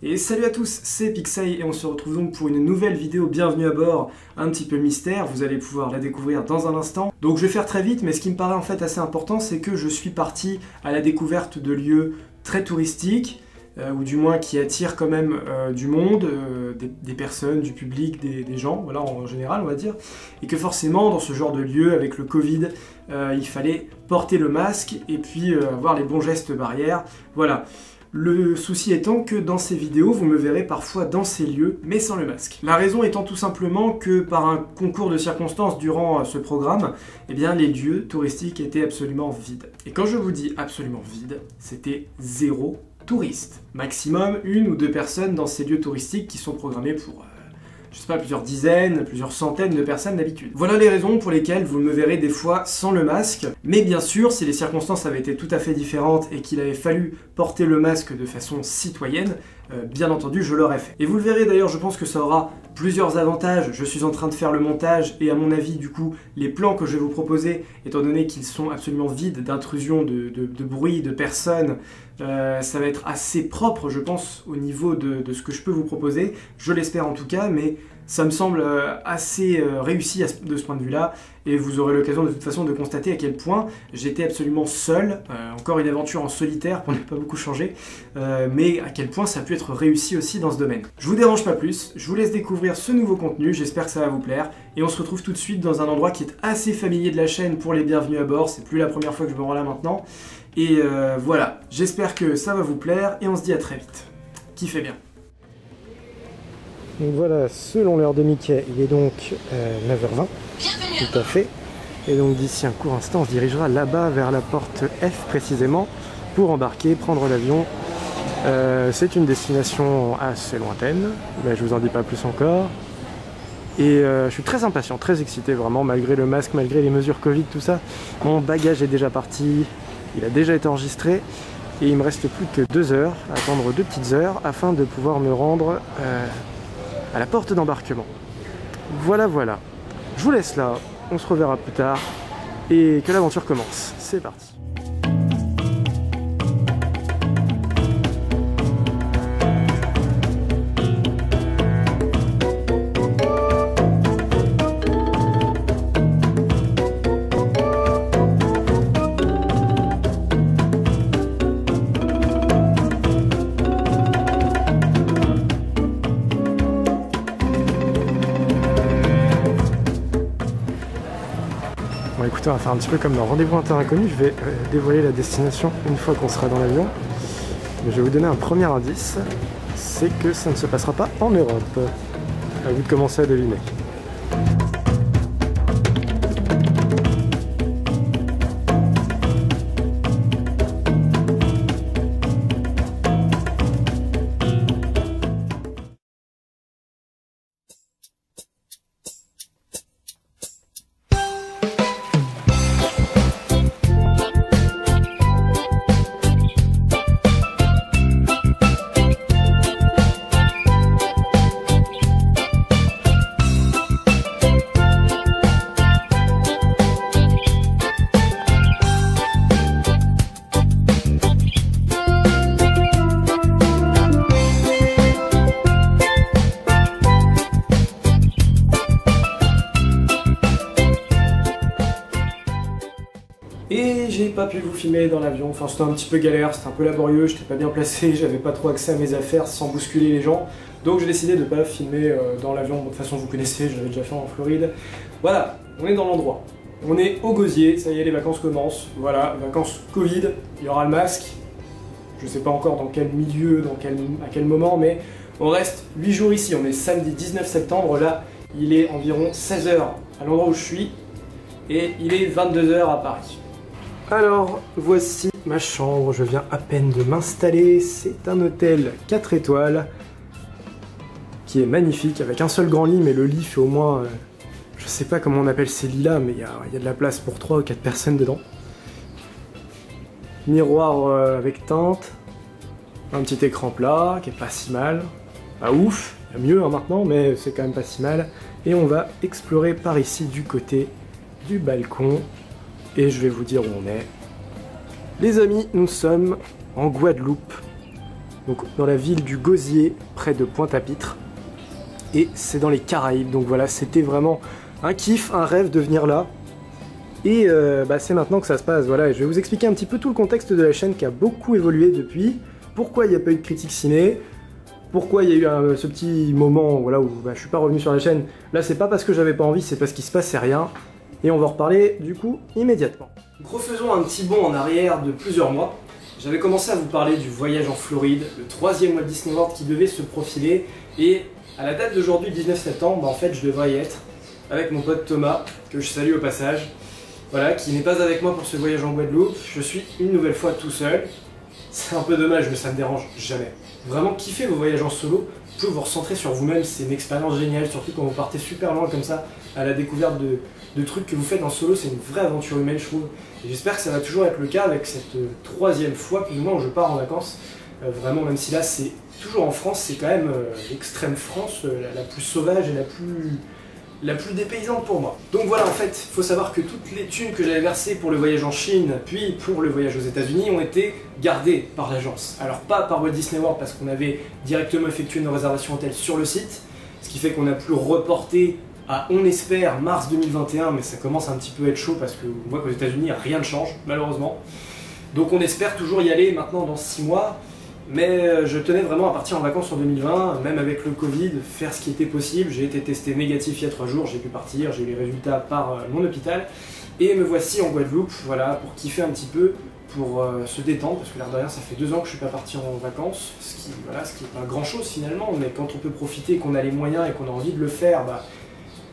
Et salut à tous, c'est Pixey et on se retrouve donc pour une nouvelle vidéo bienvenue à bord, un petit peu mystère, vous allez pouvoir la découvrir dans un instant. Donc je vais faire très vite, mais ce qui me paraît en fait assez important, c'est que je suis parti à la découverte de lieux très touristiques, ou du moins qui attirent quand même du monde, des personnes, du public, des gens, voilà en général on va dire, et que forcément dans ce genre de lieu, avec le Covid, il fallait porter le masque et puis avoir les bons gestes barrières, voilà. Le souci étant que dans ces vidéos, vous me verrez parfois dans ces lieux, mais sans le masque. La raison étant tout simplement que par un concours de circonstances durant ce programme, eh bien les lieux touristiques étaient absolument vides. Et quand je vous dis absolument vide, c'était zéro touriste. Maximum une ou deux personnes dans ces lieux touristiques qui sont programmés pour je sais pas, plusieurs dizaines, plusieurs centaines de personnes d'habitude. Voilà les raisons pour lesquelles vous me verrez des fois sans le masque, mais bien sûr, si les circonstances avaient été tout à fait différentes et qu'il avait fallu porter le masque de façon citoyenne, bien entendu, je l'aurais fait. Et vous le verrez d'ailleurs, je pense que ça aura plusieurs avantages. Je suis en train de faire le montage et à mon avis, du coup, les plans que je vais vous proposer, étant donné qu'ils sont absolument vides d'intrusion, de bruit, de personnes, ça va être assez propre, je pense, au niveau de ce que je peux vous proposer. Je l'espère en tout cas, mais ça me semble assez réussi de ce point de vue-là, et vous aurez l'occasion de toute façon de constater à quel point j'étais absolument seul, encore une aventure en solitaire pour ne pas beaucoup changer, mais à quel point ça a pu être réussi aussi dans ce domaine. Je vous dérange pas plus, je vous laisse découvrir ce nouveau contenu, j'espère que ça va vous plaire, et on se retrouve tout de suite dans un endroit qui est assez familier de la chaîne pour les bienvenus à bord, c'est plus la première fois que je me rends là maintenant, et voilà, j'espère que ça va vous plaire, et on se dit à très vite. Kiffez bien. Donc voilà, selon l'heure de Mickey, il est donc 9h20, tout à fait. Et donc d'ici un court instant, on se dirigera là-bas vers la porte F précisément pour embarquer, prendre l'avion. C'est une destination assez lointaine, mais je vous en dis pas plus encore. Et je suis très impatient, très excité vraiment, malgré le masque, malgré les mesures Covid, tout ça. Mon bagage est déjà parti, il a déjà été enregistré. Et il me reste plus que 2 heures, à attendre 2 petites heures, afin de pouvoir me rendre à la porte d'embarquement. Voilà, voilà. Je vous laisse là, on se reverra plus tard, et que l'aventure commence. C'est parti. Bon écoutez, on va faire un petit peu comme dans Rendez-vous en terre inconnue, je vais dévoiler la destination une fois qu'on sera dans l'avion. Mais je vais vous donner un premier indice, c'est que ça ne se passera pas en Europe. À vous de commencer à deviner. Et j'ai pas pu vous filmer dans l'avion, enfin c'était un petit peu galère, c'était un peu laborieux, j'étais pas bien placé, j'avais pas trop accès à mes affaires sans bousculer les gens, donc j'ai décidé de pas filmer dans l'avion. De toute façon vous connaissez, je l'avais déjà fait en Floride. Voilà, on est dans l'endroit, on est au Gosier, ça y est les vacances commencent, voilà, vacances Covid, il y aura le masque, je sais pas encore dans quel milieu, à quel moment, mais on reste 8 jours ici, on est samedi 19 septembre, là il est environ 16h à l'endroit où je suis, et il est 22h à Paris. Alors, voici ma chambre, je viens à peine de m'installer, c'est un hôtel 4 étoiles qui est magnifique, avec un seul grand lit, mais le lit fait au moins, je sais pas comment on appelle ces lits-là, mais il y a de la place pour 3 ou 4 personnes dedans. Miroir avec teinte, un petit écran plat qui est pas si mal, pas ouf, il y a mieux maintenant, mais c'est quand même pas si mal. Et on va explorer par ici du côté du balcon. Et je vais vous dire où on est. Les amis, nous sommes en Guadeloupe. donc dans la ville du Gosier, près de Pointe-à-Pitre. Et c'est dans les Caraïbes, donc voilà, c'était vraiment un kiff, un rêve de venir là. Et c'est maintenant que ça se passe, voilà, et je vais vous expliquer un petit peu tout le contexte de la chaîne qui a beaucoup évolué depuis, pourquoi il n'y a pas eu de critique ciné, pourquoi il y a eu ce petit moment voilà, où je suis pas revenu sur la chaîne. Là c'est pas parce que j'avais pas envie, c'est parce qu'il se passait rien, et on va en reparler du coup immédiatement. Refaisons un petit bond en arrière de plusieurs mois. J'avais commencé à vous parler du voyage en Floride, le 3e Walt Disney World qui devait se profiler, et à la date d'aujourd'hui, 19 septembre, en fait je devrais y être avec mon pote Thomas, que je salue au passage, voilà, qui n'est pas avec moi pour ce voyage en Guadeloupe. Je suis une nouvelle fois tout seul. C'est un peu dommage, mais ça me dérange jamais. Vraiment, kiffez vos voyages en solo, vous pouvez vous recentrer sur vous-même, c'est une expérience géniale, surtout quand vous partez super loin comme ça, à la découverte de trucs que vous faites en solo, c'est une vraie aventure humaine je trouve. Et j'espère que ça va toujours être le cas avec cette 3e fois plus ou moins où je pars en vacances. Vraiment, même si là c'est toujours en France, c'est quand même l'extrême France, la plus sauvage et la plus dépaysante pour moi. Donc voilà, en fait, il faut savoir que toutes les thunes que j'avais versées pour le voyage en Chine, puis pour le voyage aux États-Unis, ont été gardées par l'agence. Alors pas par Walt Disney World parce qu'on avait directement effectué nos réservations hôtels sur le site, ce qui fait qu'on a pu reporter à, on espère, mars 2021, mais ça commence un petit peu à être chaud parce qu'on voit qu'aux États-Unis rien ne change, malheureusement. Donc on espère toujours y aller maintenant dans 6 mois. Mais je tenais vraiment à partir en vacances en 2020, même avec le Covid, faire ce qui était possible. J'ai été testé négatif il y a 3 jours, j'ai pu partir, j'ai eu les résultats par mon hôpital. Et me voici en Guadeloupe, voilà, pour kiffer un petit peu, pour se détendre, parce que l'air de rien, ça fait 2 ans que je suis pas parti en vacances, ce qui est pas grand chose finalement, mais quand on peut profiter, qu'on a les moyens et qu'on a envie de le faire,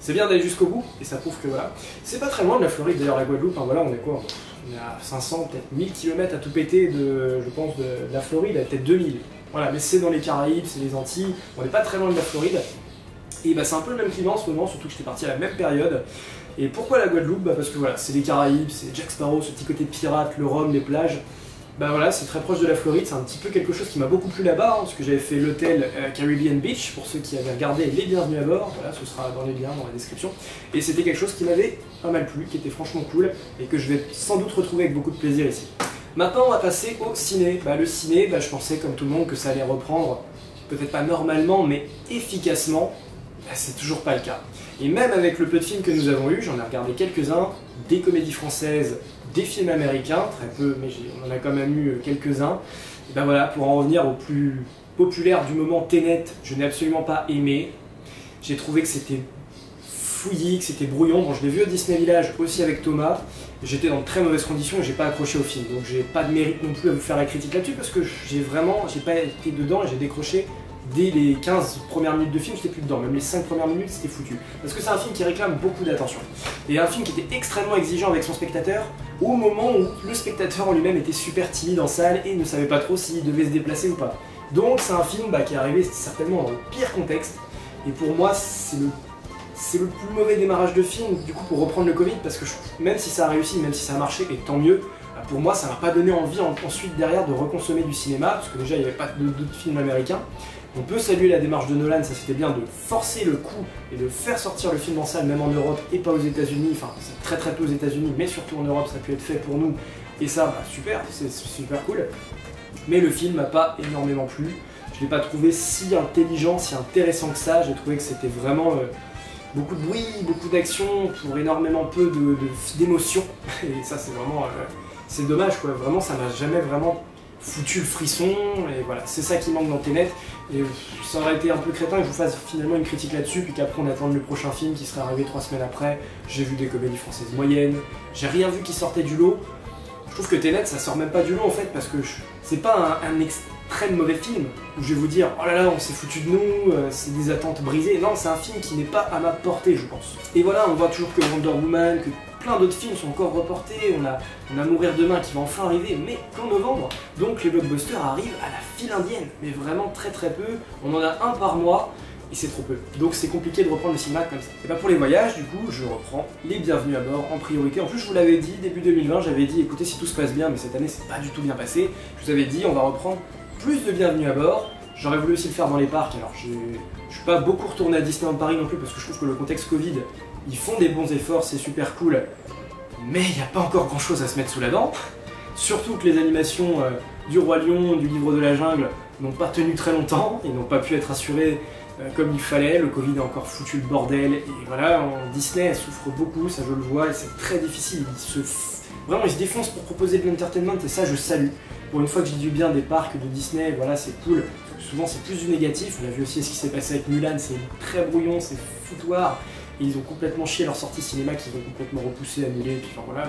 c'est bien d'aller jusqu'au bout, et ça prouve que voilà. C'est pas très loin de la Floride d'ailleurs, la Guadeloupe, hein, voilà, on est quoi? On est à 500, peut-être 1000 km à tout péter je pense, de la Floride, à peut-être 2000. Voilà, mais c'est dans les Caraïbes, c'est les Antilles, on n'est pas très loin de la Floride. Et c'est un peu le même climat en ce moment, surtout que j'étais parti à la même période. Et pourquoi la Guadeloupe? Parce que voilà, c'est les Caraïbes, c'est Jack Sparrow, ce petit côté pirate, le rhum, les plages. Voilà, c'est très proche de la Floride, c'est un petit peu quelque chose qui m'a beaucoup plu là-bas, parce que j'avais fait l'hôtel Caribbean Beach, pour ceux qui avaient regardé les bienvenus à bord, voilà, ce sera dans les liens, dans la description. Et c'était quelque chose qui m'avait pas mal plu, qui était franchement cool, et que je vais sans doute retrouver avec beaucoup de plaisir ici. Maintenant, on va passer au ciné. Le ciné, je pensais comme tout le monde que ça allait reprendre, peut-être pas normalement, mais efficacement. C'est toujours pas le cas. Et même avec le peu de films que nous avons eu, j'en ai regardé quelques-uns, des comédies françaises, des films américains, très peu, mais on en a quand même eu quelques-uns. Et voilà, pour en revenir au plus populaire du moment, Tenet, je n'ai absolument pas aimé. J'ai trouvé que c'était fouillis, que c'était brouillon. Bon, je l'ai vu au Disney Village aussi avec Thomas. J'étais dans de très mauvaises conditions et j'ai pas accroché au film. Donc j'ai pas de mérite non plus à vous faire la critique là-dessus parce que j'ai pas été dedans et j'ai décroché. Dès les 15 premières minutes de film, j'étais plus dedans, même les 5 premières minutes, c'était foutu. Parce que c'est un film qui réclame beaucoup d'attention. Et un film qui était extrêmement exigeant avec son spectateur, au moment où le spectateur en lui-même était super timide en salle et ne savait pas trop s'il devait se déplacer ou pas. Donc c'est un film qui est arrivé certainement dans le pire contexte. Et pour moi, c'est le plus mauvais démarrage de film, du coup, pour reprendre le Covid, parce que même si ça a réussi, même si ça a marché, et tant mieux, pour moi, ça m'a pas donné envie ensuite derrière de reconsommer du cinéma, parce que déjà, il n'y avait pas d'autres films américains. On peut saluer la démarche de Nolan, ça c'était bien de forcer le coup et de faire sortir le film en salle, même en Europe et pas aux États-Unis. Enfin, c'est très peu aux États-Unis, mais surtout en Europe, ça a pu être fait pour nous. Et ça, super, c'est super cool. Mais le film m'a pas énormément plu. Je l'ai pas trouvé si intelligent, si intéressant que ça. J'ai trouvé que c'était vraiment beaucoup de bruit, beaucoup d'action pour énormément peu d'émotion. Et ça, c'est vraiment, c'est dommage quoi. Vraiment, ça m'a jamais vraiment foutu le frisson, et voilà, c'est ça qui manque dans Tenet, et ça aurait été un peu crétin que je vous fasse finalement une critique là-dessus, puis qu'après on attende le prochain film qui serait arrivé 3 semaines après. J'ai vu des comédies françaises moyennes, j'ai rien vu qui sortait du lot. Je trouve que Tenet ça sort même pas du lot en fait, parce que c'est pas un extrême mauvais film, où je vais vous dire oh là là on s'est foutu de nous, c'est des attentes brisées. Non, c'est un film qui n'est pas à ma portée je pense. Et voilà, on voit toujours que Wonder Woman, que plein d'autres films sont encore reportés, on a Mourir demain qui va enfin arriver, mais qu'en novembre. Donc les blockbusters arrivent à la file indienne, mais vraiment très peu. On en a un par mois, et c'est trop peu. Donc c'est compliqué de reprendre le cinéma comme ça. Et pour les voyages, du coup, je reprends les bienvenus à bord en priorité. En plus, je vous l'avais dit, début 2020, j'avais dit, écoutez, si tout se passe bien, mais cette année, c'est pas du tout bien passé, je vous avais dit, on va reprendre plus de bienvenus à bord. J'aurais voulu aussi le faire dans les parcs, alors je suis pas beaucoup retourné à Disneyland Paris non plus, parce que je trouve que le contexte Covid, ils font des bons efforts, c'est super cool, mais il n'y a pas encore grand chose à se mettre sous la dent. Surtout que les animations du Roi Lion, du Livre de la Jungle n'ont pas tenu très longtemps et n'ont pas pu être assurées comme il fallait. Le Covid a encore foutu le bordel et voilà, Disney elle souffre beaucoup, ça je le vois, et c'est très difficile. Vraiment, ils se défoncent pour proposer de l'entertainment et ça je salue. Pour une fois que j'ai du bien des parcs de Disney, voilà, c'est cool. Souvent c'est plus du négatif, on a vu aussi ce qui s'est passé avec Mulan, c'est très brouillon, c'est foutoir. Et ils ont complètement chié leur sortie cinéma qu'ils ont complètement repoussé, annulé, puis enfin voilà,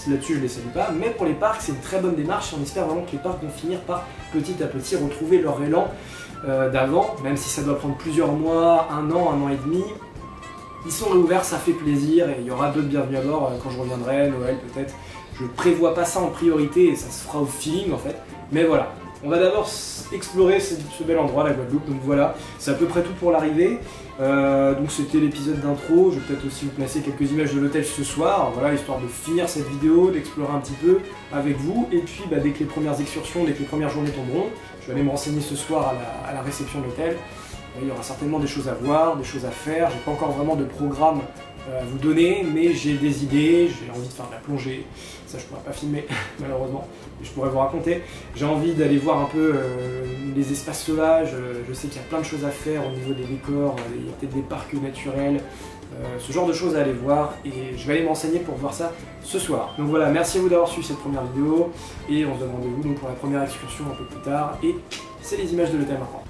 là-dessus je les salue pas. Mais pour les parcs, c'est une très bonne démarche et on espère vraiment que les parcs vont finir par petit à petit retrouver leur élan d'avant, même si ça doit prendre plusieurs mois, un an et demi. Ils sont réouverts, ça fait plaisir et il y aura d'autres bienvenus à bord quand je reviendrai, Noël peut-être. Je prévois pas ça en priorité et ça se fera au feeling en fait, mais voilà. On va d'abord explorer ce bel endroit, la Guadeloupe, donc voilà, c'est à peu près tout pour l'arrivée. Donc c'était l'épisode d'intro, je vais peut-être aussi vous placer quelques images de l'hôtel ce soir, voilà, histoire de finir cette vidéo, d'explorer un petit peu avec vous, et puis dès que les premières excursions, dès que les premières journées tomberont, je vais aller me renseigner ce soir à la réception de l'hôtel. Il y aura certainement des choses à voir, des choses à faire, j'ai pas encore vraiment de programme à vous donner, mais j'ai des idées, j'ai envie de faire de la plongée, ça je pourrais pas filmer malheureusement, mais je pourrais vous raconter. J'ai envie d'aller voir un peu les espaces sauvages, je sais qu'il y a plein de choses à faire au niveau des décors, il y a peut-être des parcs naturels, ce genre de choses à aller voir, et je vais aller me renseigner pour voir ça ce soir. Donc voilà, merci à vous d'avoir suivi cette première vidéo, et on se donne rendez-vous pour la première excursion un peu plus tard, et c'est les images de l'hôtel maintenant.